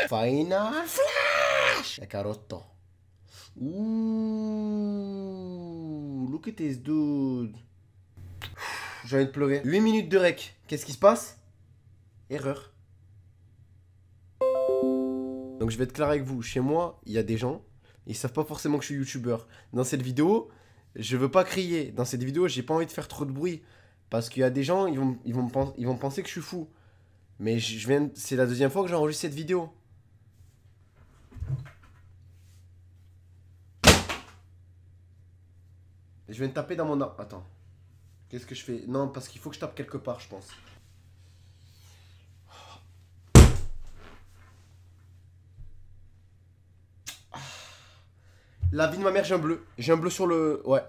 Final Flash. La carotto. Ouh, look at this dude. J'ai envie de pleurer. 8 minutes de rec. Qu'est-ce qui se passe? Erreur. Donc je vais être clair avec vous. Chez moi, il y a des gens, ils savent pas forcément que je suis youtubeur. Dans cette vidéo, je veux pas crier. Dans cette vidéo, j'ai pas envie de faire trop de bruit. Parce qu'il y a des gens, ils vont penser que je suis fou. Mais c'est la deuxième fois que j'enregistre cette vidéo. Je viens de taper dans mon... Attends. Qu'est-ce que je fais? Non, parce qu'il faut que je tape quelque part, je pense. La vie de ma mère, j'ai un bleu. J'ai un bleu sur le... Ouais.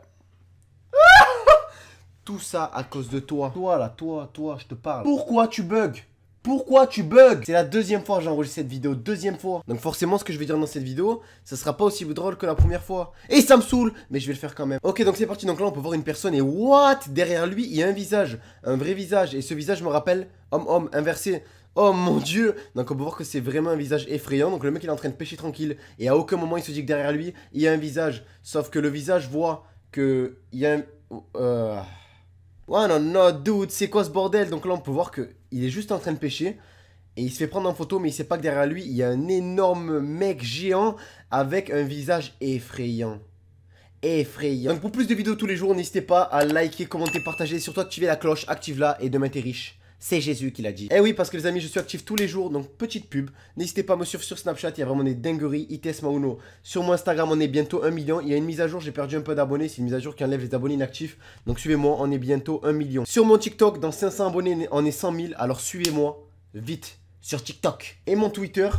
Tout ça à cause de toi. Toi, là, toi, je te parle. Pourquoi tu bugs? Pourquoi tu bugs? C'est la deuxième fois que j'enregistre cette vidéo. Deuxième fois. Donc forcément, ce que je vais dire dans cette vidéo, ça sera pas aussi drôle que la première fois. Et ça me saoule, mais je vais le faire quand même. Ok, donc c'est parti. Donc là, on peut voir une personne et what? Derrière lui, il y a un visage. Un vrai visage. Et ce visage me rappelle homme-homme inversé. Oh mon dieu. Donc on peut voir que c'est vraiment un visage effrayant. Donc le mec, il est en train de pêcher tranquille. Et à aucun moment, il se dit que derrière lui, il y a un visage. Sauf que le visage voit que il y a un... Ouais, non, dude, c'est quoi ce bordel? Donc là, on peut voir qu'il est juste en train de pêcher. Et il se fait prendre en photo, mais il sait pas que derrière lui, il y a un énorme mec géant avec un visage effrayant. Effrayant. Donc pour plus de vidéos tous les jours, n'hésitez pas à liker, commenter, partager. Surtout activer la cloche, active-la et demain t'es riche. C'est Jésus qui l'a dit. Eh oui, parce que les amis, je suis actif tous les jours, donc petite pub. N'hésitez pas à me suivre sur Snapchat, il y a vraiment des dingueries. ITS Mauno. Sur mon Instagram, on est bientôt 1 million. Il y a une mise à jour, j'ai perdu un peu d'abonnés. C'est une mise à jour qui enlève les abonnés inactifs. Donc suivez-moi, on est bientôt 1 million. Sur mon TikTok, dans 500 abonnés, on est 100 000. Alors suivez-moi, vite, sur TikTok. Et mon Twitter.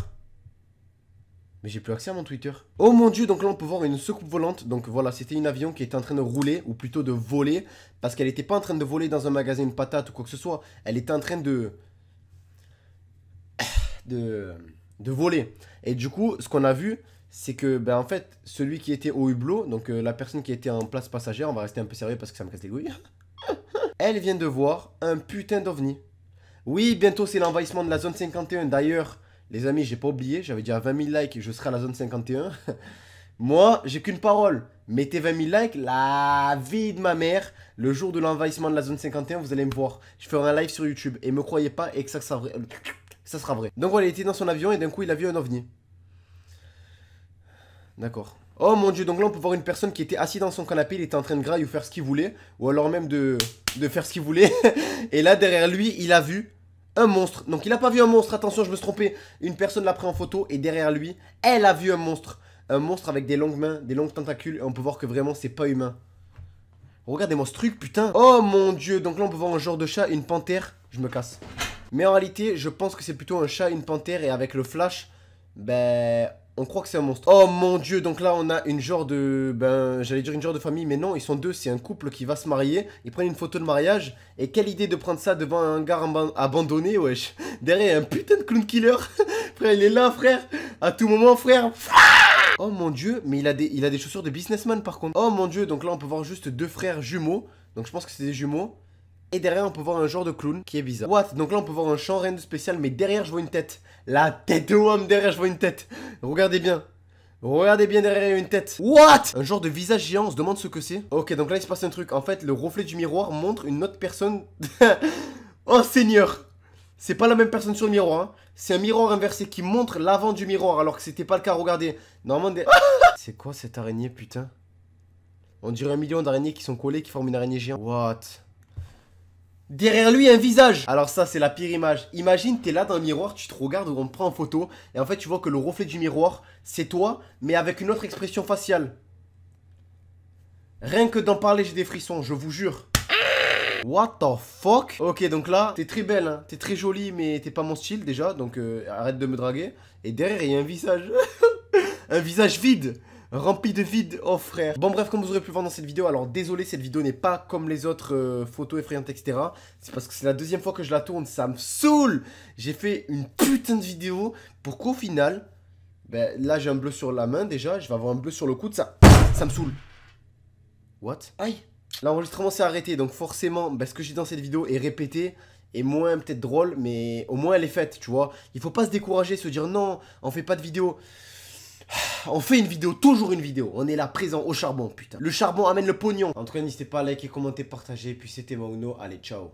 Mais j'ai plus accès à mon Twitter. Oh mon dieu, donc là on peut voir une soucoupe volante. Donc voilà, c'était une avion qui était en train de rouler, ou plutôt de voler. Parce qu'elle n'était pas en train de voler dans un magasin une patate ou quoi que ce soit. Elle était en train de voler. Et du coup, ce qu'on a vu, c'est que, ben en fait, celui qui était au hublot, donc la personne qui était en place passagère, on va rester un peu sérieux parce que ça me casse les couilles. Elle vient de voir un putain d'ovni. Oui, bientôt c'est l'envahissement de la zone 51. D'ailleurs, les amis, j'ai pas oublié, j'avais dit à 20 000 likes, je serai à la zone 51. Moi, j'ai qu'une parole. Mettez 20 000 likes, la vie de ma mère. Le jour de l'envahissement de la zone 51, vous allez me voir. Je ferai un live sur YouTube. Et me croyez pas et que ça sera vrai. Donc voilà, il était dans son avion et d'un coup, il a vu un ovni. D'accord. Oh mon dieu, donc là, on peut voir une personne qui était assise dans son canapé. Il était en train de grailler ou faire ce qu'il voulait. Ou alors même de faire ce qu'il voulait. Et là, derrière lui, il a vu un monstre. Donc il a pas vu un monstre, attention, je me suis trompé. Une personne l'a pris en photo et derrière lui, elle a vu un monstre. Un monstre avec des longues mains, des longues tentacules. Et on peut voir que vraiment, c'est pas humain. Regardez-moi ce truc, putain. Oh mon dieu, donc là, on peut voir un genre de chat, une panthère. Je me casse. Mais en réalité, je pense que c'est plutôt un chat, une panthère. Et avec le flash, ben... on croit que c'est un monstre. Oh mon dieu, donc là on a une genre de... Ben, j'allais dire une genre de famille, mais non, ils sont deux. C'est un couple qui va se marier. Ils prennent une photo de mariage. Et quelle idée de prendre ça devant un gars abandonné, wesh. Derrière, il y a un putain de clown killer. Frère, il est là, frère. À tout moment, frère. Oh mon dieu, mais il a des chaussures de businessman par contre. Oh mon dieu, donc là on peut voir juste deux frères jumeaux. Donc je pense que c'est des jumeaux. Et derrière on peut voir un genre de clown qui est bizarre. What? Donc là on peut voir un champ rien de spécial, mais derrière je vois une tête. La tête de homme, derrière je vois une tête. Regardez bien. Regardez bien derrière il y a une tête. What? Un genre de visage géant, on se demande ce que c'est. Ok, donc là il se passe un truc. En fait le reflet du miroir montre une autre personne. Oh seigneur. C'est pas la même personne sur le miroir, hein. C'est un miroir inversé qui montre l'avant du miroir alors que c'était pas le cas, regardez. Normalement c'est quoi cette araignée, putain? On dirait 1 million d'araignées qui sont collées, qui forment une araignée géante. What? Derrière lui, un visage. Alors ça, c'est la pire image. Imagine, t'es là dans le miroir, tu te regardes ou on te prend en photo. Et en fait, tu vois que le reflet du miroir, c'est toi, mais avec une autre expression faciale. Rien que d'en parler, j'ai des frissons, je vous jure. What the fuck? Ok, donc là, t'es très belle, hein. T'es très jolie, mais t'es pas mon style déjà. Donc arrête de me draguer. Et derrière, il y a un visage. Un visage vide. Rempli de vide, oh frère. Bon bref, comme vous aurez pu voir dans cette vidéo, alors désolé, cette vidéo n'est pas comme les autres photos effrayantes, etc. C'est parce que c'est la deuxième fois que je la tourne, ça me saoule. J'ai fait une putain de vidéo pour qu'au final, ben, là j'ai un bleu sur la main déjà, je vais avoir un bleu sur le coude, ça me saoule. What? Aïe. L'enregistrement s'est arrêté, donc forcément, ben, ce que j'ai dit dans cette vidéo est répété. est moins peut-être drôle, mais au moins elle est faite, tu vois. Il faut pas se décourager, se dire non, on fait pas de vidéo. On fait une vidéo, toujours une vidéo. On est là présent au charbon, putain. Le charbon amène le pognon. En tout cas, n'hésitez pas à liker, commenter, partager. Puis c'était Mauno. Allez, ciao.